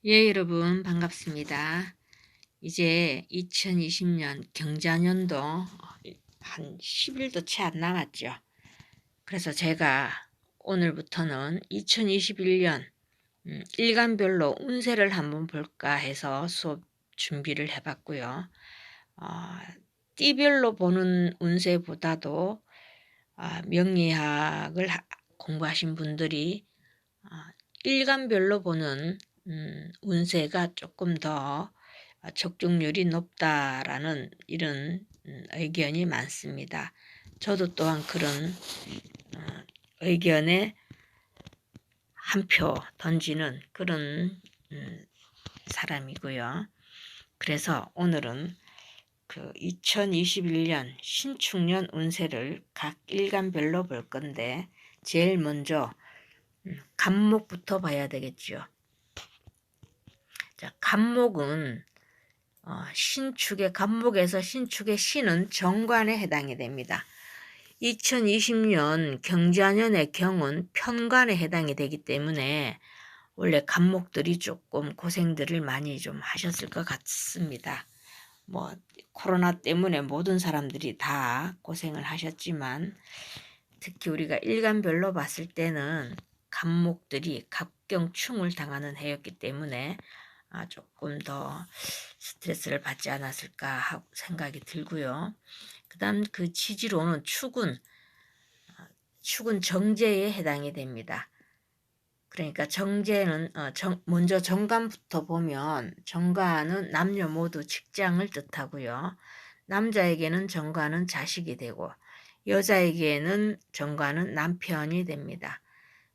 예, 여러분 반갑습니다. 이제 2020년 경자년도 한 10일도 채 안 남았죠. 그래서 제가 오늘부터는 2021년 일간별로 운세를 한번 볼까 해서 수업 준비를 해봤고요. 어, 띠별로 보는 운세보다도 명리학을 공부하신 분들이 일간별로 보는 운세가 조금 더 적중률이 높다라는 이런 의견이 많습니다. 저도 또한 그런 의견에 한 표 던지는 그런 사람이고요. 그래서 오늘은 그 2021년 신축년 운세를 각 일간별로 볼 건데 제일 먼저 간목부터 봐야 되겠죠. 자, 간목은 신축의 간목에서 신축의 신은 정관에 해당이 됩니다. 2020년 경자년의 경은 편관에 해당이 되기 때문에 원래 간목들이 조금 고생들을 많이 좀 하셨을 것 같습니다. 뭐 코로나 때문에 모든 사람들이 다 고생을 하셨지만 특히 우리가 일간별로 봤을 때는 간목들이 갑경충을 당하는 해였기 때문에 조금 더 스트레스를 받지 않았을까 하고 생각이 들고요. 그 다음 그 지지로는 축은 정제에 해당이 됩니다. 그러니까 정제는 먼저 정관부터 보면 정관은 남녀 모두 직장을 뜻하고요. 남자에게는 정관은 자식이 되고 여자에게는 정관은 남편이 됩니다.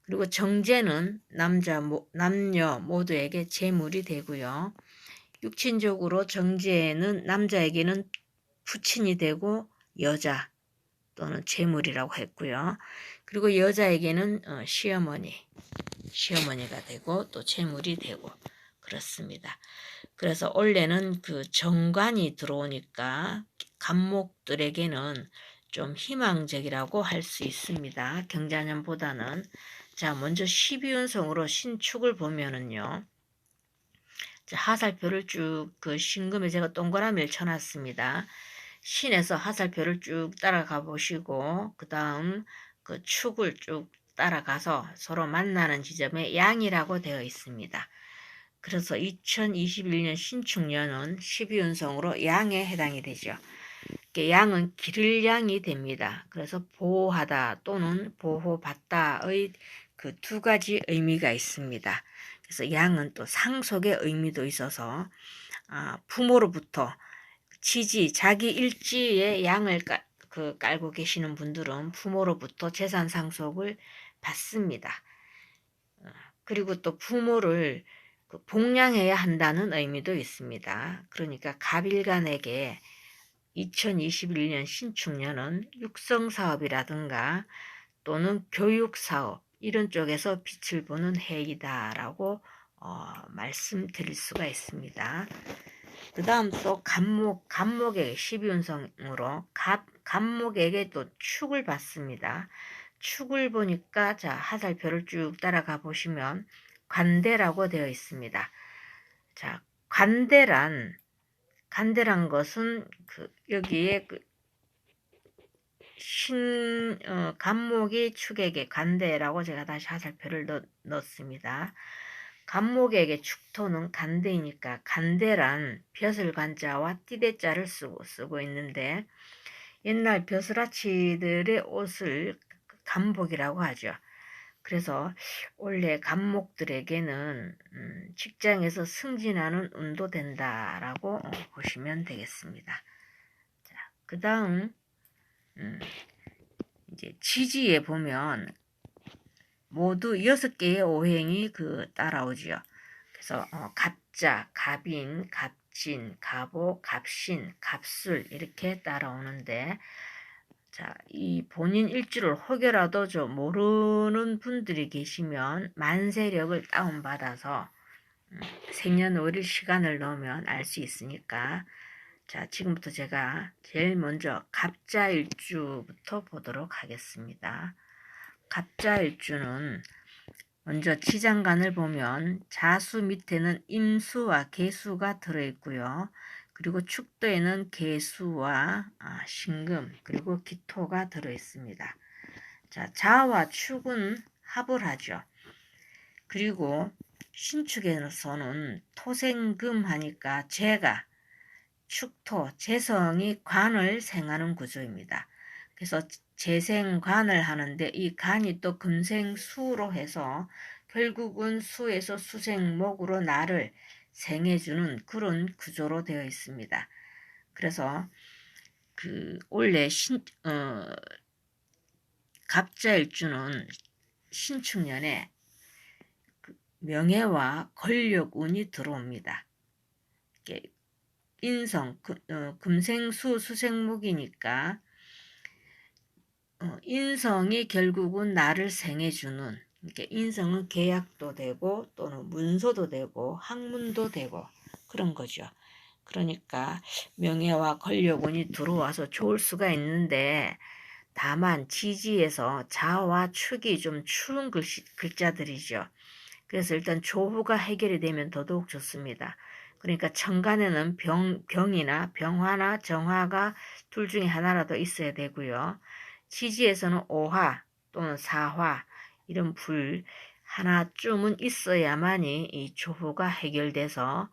그리고 정제는 남녀 모두에게 재물이 되고요. 육친적으로 정제는 남자에게는 부친이 되고 여자 또는 재물이라고 했고요. 그리고 여자에게는 시어머니가 되고 또 재물이 되고 그렇습니다. 그래서 원래는 그 정관이 들어오니까 간목들에게는 좀 희망적이라고 할 수 있습니다. 경자년보다는. 자, 먼저 12운성으로 신축을 보면은요. 자, 하살표를 쭉 그 신금에 제가 동그라미를 쳐놨습니다. 신에서 하살표를 쭉 따라가 보시고 그 다음 그 축을 쭉 따라가서 서로 만나는 지점에 양이라고 되어 있습니다. 그래서 2021년 신축년은 12운성으로 양에 해당이 되죠. 양은 기를 양이 됩니다. 그래서 보호하다 또는 보호받다의 그 두 가지 의미가 있습니다. 그래서 양은 또 상속의 의미도 있어서 부모로부터 자기 일지에 양을 깔고 계시는 분들은 부모로부터 재산 상속을 받습니다. 그리고 또 부모를 복양해야 한다는 의미도 있습니다. 그러니까 갑일간에게 2021년 신축년은 육성사업이라든가 또는 교육사업 이런 쪽에서 빛을 보는 해이다라고 말씀드릴 수가 있습니다. 그 다음 또 간목에게 12운성으로 간목에게 또 축을 받습니다. 축을 보니까 자 하살표를 쭉 따라가 보시면 관대라고 되어 있습니다. 자, 관대란 것은 여기에 간목이 축에게 간대라고 제가 다시 하살표를 넣습니다. 간목에게 축토는 간대이니까 간대란 벼슬 간자와 띠대자를 쓰고 있는데 옛날 벼슬아치들의 옷을 간복이라고 하죠. 그래서 원래 간목들에게는 직장에서 승진하는 운도 된다라고 보시면 되겠습니다. 자, 그 다음 이제 지지에 보면 모두 6개의 오행이 따라오죠. 그래서 갑자, 갑인, 갑진, 갑오, 갑신, 갑술 이렇게 따라오는데 자, 이 본인 일주를 혹여라도 모르는 분들이 계시면 만세력을 다운받아서 생년월일 시간을 넣으면 알 수 있으니까 자, 지금부터 제가 제일 먼저 갑자일주부터 보도록 하겠습니다. 갑자일주는 먼저 지장간을 보면 자수 밑에는 임수와 계수가 들어있고요. 그리고 축도에는 계수와 신금 그리고 기토가 들어있습니다. 자, 자와 축은 합을 하죠. 그리고 신축에서는 토생금 하니까 재가 축토, 재성이 관을 생하는 구조입니다. 그래서 재생관을 하는데 이 간이 또 금생수로 해서 결국은 수에서 수생목으로 나를 생해주는 그런 구조로 되어 있습니다. 그래서 원래 갑자일주는 신축년에 명예와 권력운이 들어옵니다. 인성, 금생수 수생목이니까 인성이 결국은 나를 생해주는, 이렇게 인성은 계약도 되고 또는 문서도 되고 학문도 되고 그런 거죠. 그러니까 명예와 권력운이 들어와서 좋을 수가 있는데 다만 지지에서 자와 축이 좀 추운 글자들이죠. 그래서 일단 조후가 해결이 되면 더더욱 좋습니다. 그러니까 천간에는 병이나 병화나 정화가 둘 중에 하나라도 있어야 되고요. 지지에서는 오화 또는 사화 이런 불 하나쯤은 있어야만이 이 조후가 해결돼서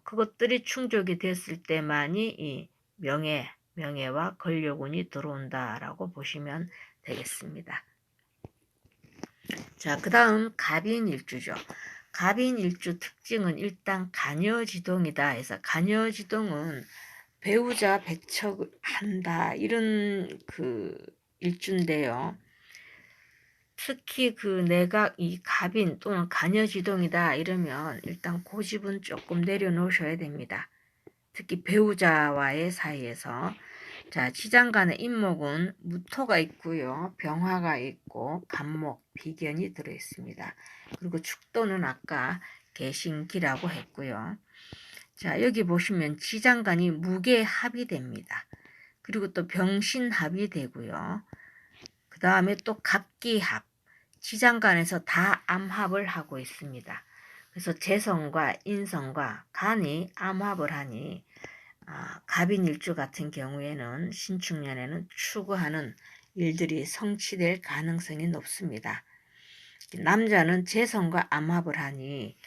그것들이 충족이 됐을 때만이 이 명예와 권력운이 들어온다라고 보시면 되겠습니다. 자, 그 다음 갑인일주죠. 갑인일주 특징은 일단 간여지동이다 해서 간여지동은 배우자 배척한다 이런 일주인데요. 특히 내가 이 갑인 또는 간여지동이다 이러면 일단 고집은 조금 내려놓으셔야 됩니다. 특히 배우자와의 사이에서. 자, 지장간의 인목은 무토가 있고요. 병화가 있고 간목, 비견이 들어있습니다. 그리고 축도는 아까 개신기라고 했고요. 자, 여기 보시면 지장간이 무게합이 됩니다. 그리고 또 병신합이 되고요. 그 다음에 또 갑기합, 지장간에서 다 암합을 하고 있습니다. 그래서 재성과 인성과 간이 암합을 하니 갑인일주 같은 경우에는 신축년에는 추구하는 일들이 성취될 가능성이 높습니다. 남자는 재성과 암합을 하니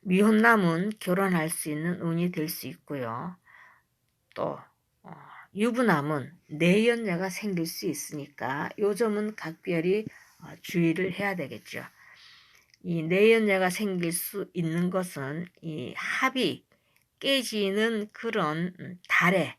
미혼남은 결혼할 수 있는 운이 될 수 있고요. 또 유부남은 내연녀가 생길 수 있으니까 요 점은 각별히 주의를 해야 되겠죠. 이 내연녀가 생길 수 있는 것은 이 합이 깨지는 그런 달에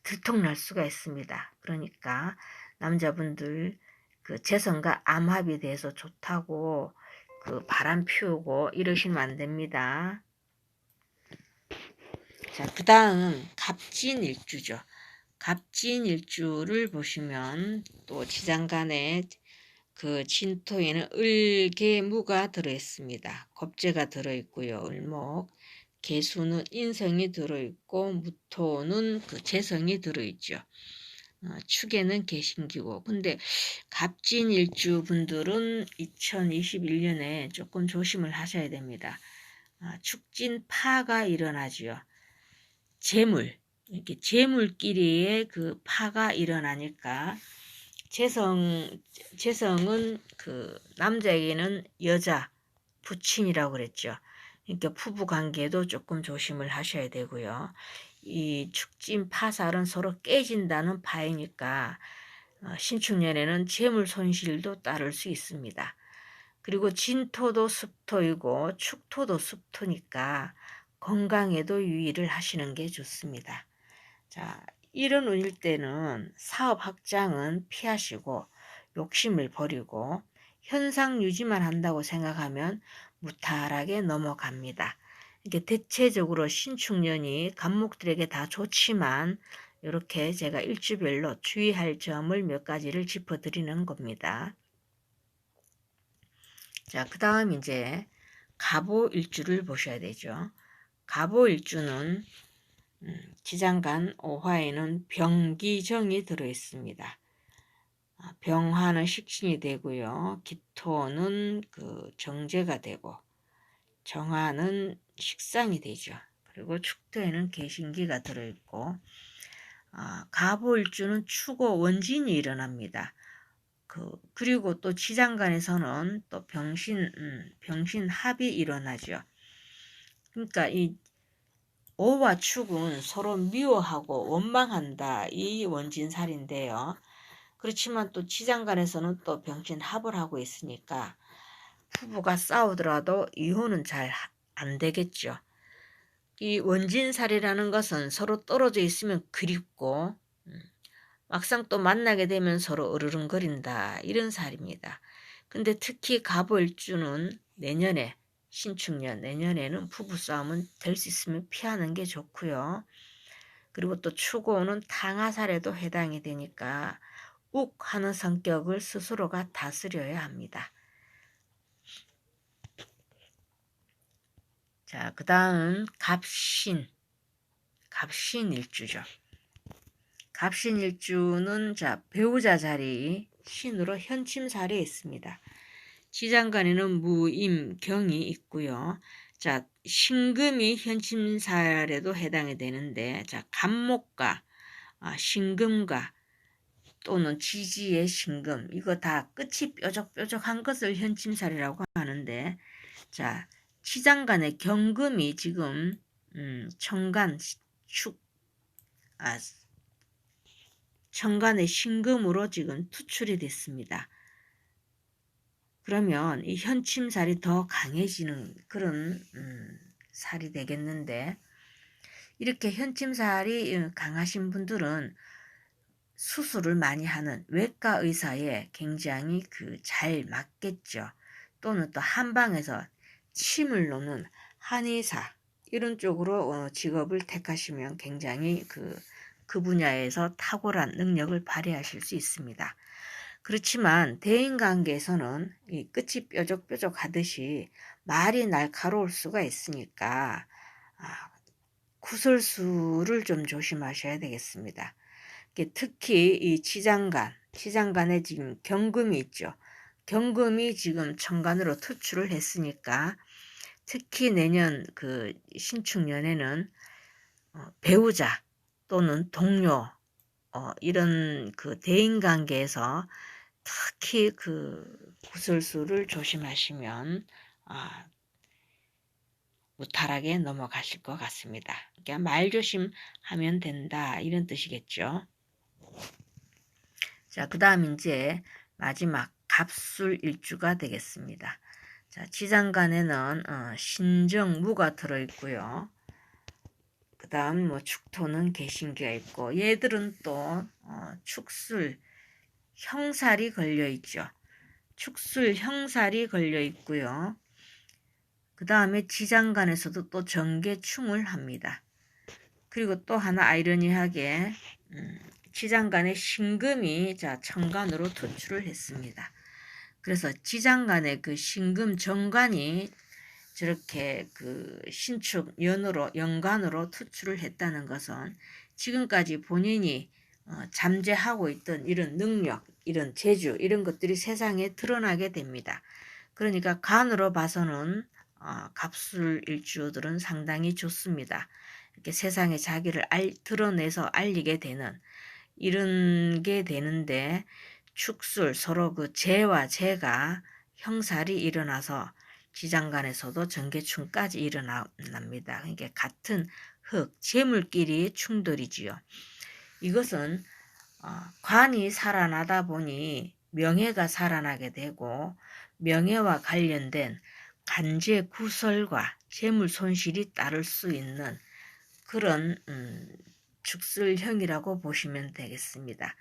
들통날 수가 있습니다. 그러니까 남자분들 재성과 암합이 돼서 좋다고 바람 피우고 이러시면 안 됩니다. 자, 그 다음 갑진일주죠. 갑진일주를 보시면 또 지장간에 진토에는 을계무가 들어있습니다. 겁재가 들어있고요. 을목. 계수는 인성이 들어있고 무토는 재성이 들어있죠. 축에는 개신기고. 근데 갑진일주 분들은 2021년에 조금 조심을 하셔야 됩니다. 축진파가 일어나지요. 이렇게 재물끼리의 파가 일어나니까 재성은 남자에게는 여자, 부친이라고 그랬죠. 그러니까 부부 관계도 조금 조심을 하셔야 되고요. 이 축진 파살은 서로 깨진다는 파이니까 신축년에는 재물 손실도 따를 수 있습니다. 그리고 진토도 습토이고 축토도 습토니까 건강에도 유의를 하시는 게 좋습니다. 자, 이런 운일 때는 사업 확장은 피하시고 욕심을 버리고 현상 유지만 한다고 생각하면 무탈하게 넘어갑니다. 이게 대체적으로 신축년이 간목들에게 다 좋지만 이렇게 제가 일주별로 주의할 점을 몇 가지를 짚어드리는 겁니다. 자, 그 다음 이제 갑오일주를 보셔야 되죠. 갑오일주는 지장간 오화에는 병기정이 들어있습니다. 병화는 식신이 되고요. 기토는 그 정제가 되고 정화는 식상이 되죠. 그리고 축토에는 개신기가 들어있고 갑오일주는 축오 원진이 일어납니다. 그리고 또 지장간에서는 또 병신합이 일어나죠. 그러니까 이 오와 축은 서로 미워하고 원망한다. 이 원진살인데요. 그렇지만 또 지장간에서는 또 병신합을 하고 있으니까 부부가 싸우더라도 이혼은 잘 안 되겠죠. 이 원진살이라는 것은 서로 떨어져 있으면 그립고 막상 또 만나게 되면 서로 으르렁거린다. 이런 살입니다. 근데 특히 갑오일주는 내년에 신축년 내년에는 부부싸움은 될 수 있으면 피하는 게 좋고요. 그리고 또 축오는 탕화살에도 해당이 되니까 욱하는 성격을 스스로가 다스려야 합니다. 자, 그 다음 갑신일주죠. 갑신일주는 배우자 자리 신으로 현침살에 있습니다. 지장간에는 무임, 경이 있고요. 자, 신금이 현침살에도 해당이 되는데, 갑목과 신금과 또는 지지의 신금, 이거 다 끝이 뾰족뾰족한 것을 현침살이라고 하는데, 자, 지장간의 경금이 지금 천간의 신금으로 지금 투출이 됐습니다. 그러면 이 현침살이 더 강해지는 그런 살이 되겠는데, 이렇게 현침살이 강하신 분들은 수술을 많이 하는 외과 의사에 굉장히 잘 맞겠죠. 또는 또 한방에서 침을 놓는 한의사 이런 쪽으로 직업을 택하시면 굉장히 그 분야에서 탁월한 능력을 발휘하실 수 있습니다. 그렇지만 대인관계에서는 이 끝이 뾰족뾰족하듯이 말이 날카로울 수가 있으니까 구설수를 좀 조심하셔야 되겠습니다. 특히 이 지장간에 지금 경금이 있죠. 경금이 지금 천간으로 투출을 했으니까 특히 내년 신축년에는 배우자 또는 동료 이런 대인관계에서 특히 구설수를 조심하시면 무탈하게 넘어가실 것 같습니다. 그러니까 말 조심하면 된다 이런 뜻이겠죠. 자, 그 다음 이제 마지막 갑술일주가 되겠습니다. 자, 지장간에는 신정무가 들어있고요. 그 다음 축토는 개신기가 있고, 얘들은 또 축술 형살이 걸려 있죠. 축술 형살이 걸려 있고요. 그 다음에 지장간에서도 또 정계충을 합니다. 그리고 또 하나 아이러니하게 지장간의 신금이 천간으로 투출을 했습니다. 그래서 지장간의 신금 정관이 저렇게 신축 연간으로 투출을 했다는 것은 지금까지 본인이 잠재하고 있던 이런 능력, 이런 재주, 이런 것들이 세상에 드러나게 됩니다. 그러니까 간으로 봐서는 갑술일주들은 상당히 좋습니다. 이렇게 세상에 자기를 드러내서 알리게 되는 이런 게 되는데, 축술 서로 재와 재가 형살이 일어나서 지장간에서도 정계충까지 일어납니다. 그러니까 같은 흙, 재물끼리 충돌이지요. 이것은 관이 살아나다 보니 명예가 살아나게 되고, 명예와 관련된 간제 구설과 재물 손실이 따를 수 있는 그런 축술형이라고 보시면 되겠습니다.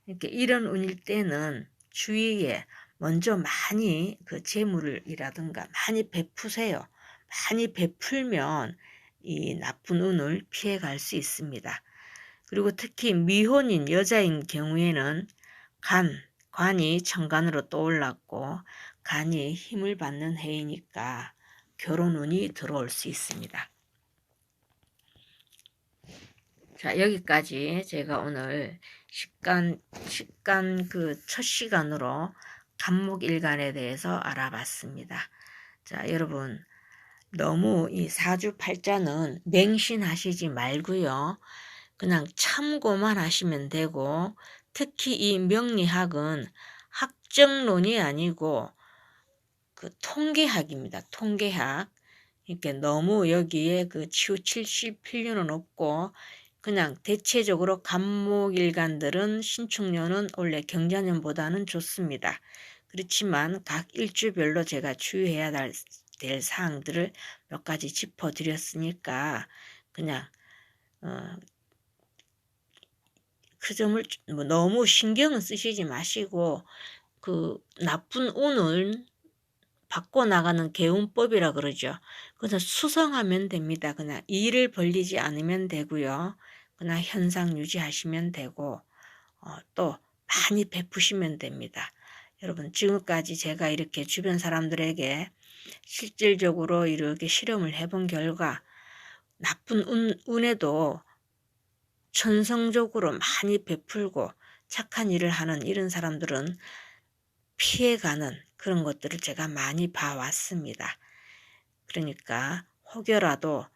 이렇게 이런 운일 때는 주위에 먼저 많이 재물이라든가 많이 베푸세요. 많이 베풀면 이 나쁜 운을 피해갈 수 있습니다. 그리고 특히 미혼인 여자인 경우에는 관이 천간으로 떠올랐고, 간이 힘을 받는 해이니까 결혼운이 들어올 수 있습니다. 자, 여기까지 제가 오늘 식간 그 첫 시간으로 간목일간에 대해서 알아봤습니다. 자, 여러분 너무 이 사주팔자는 맹신하시지 말고요. 그냥 참고만 하시면 되고, 특히 이 명리학은 학정론이 아니고 그 통계학입니다. 통계학. 이렇게 너무 여기에 그 치우칠 필요는 없고, 그냥 대체적으로 간목일간들은 신축년은 원래 경자년보다는 좋습니다. 그렇지만 각 일주별로 제가 주의해야 될 사항들을 몇 가지 짚어드렸으니까 그냥 그 점을 뭐 너무 신경은 쓰시지 마시고, 그 나쁜 운을 바꿔나가는 개운법이라 그러죠. 그래서 수성하면 됩니다. 그냥 일을 벌리지 않으면 되고요. 그냥 현상 유지하시면 되고, 또 많이 베푸시면 됩니다. 여러분 지금까지 제가 이렇게 주변 사람들에게 실질적으로 이렇게 실험을 해본 결과 나쁜 운에도 천성적으로 많이 베풀고 착한 일을 하는 이런 사람들은 피해가는 그런 것들을 제가 많이 봐왔습니다. 그러니까 혹여라도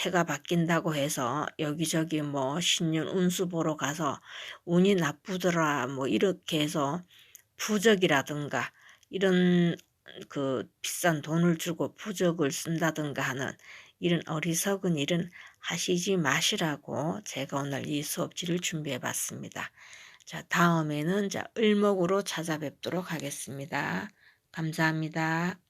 해가 바뀐다고 해서 여기저기 뭐 신년 운수 보러 가서 운이 나쁘더라 뭐 이렇게 해서 부적이라든가 이런 그 비싼 돈을 주고 부적을 쓴다든가 하는 이런 어리석은 일은 하시지 마시라고 제가 오늘 이 수업지를 준비해 봤습니다. 자, 다음에는 자, 을목으로 찾아뵙도록 하겠습니다. 감사합니다.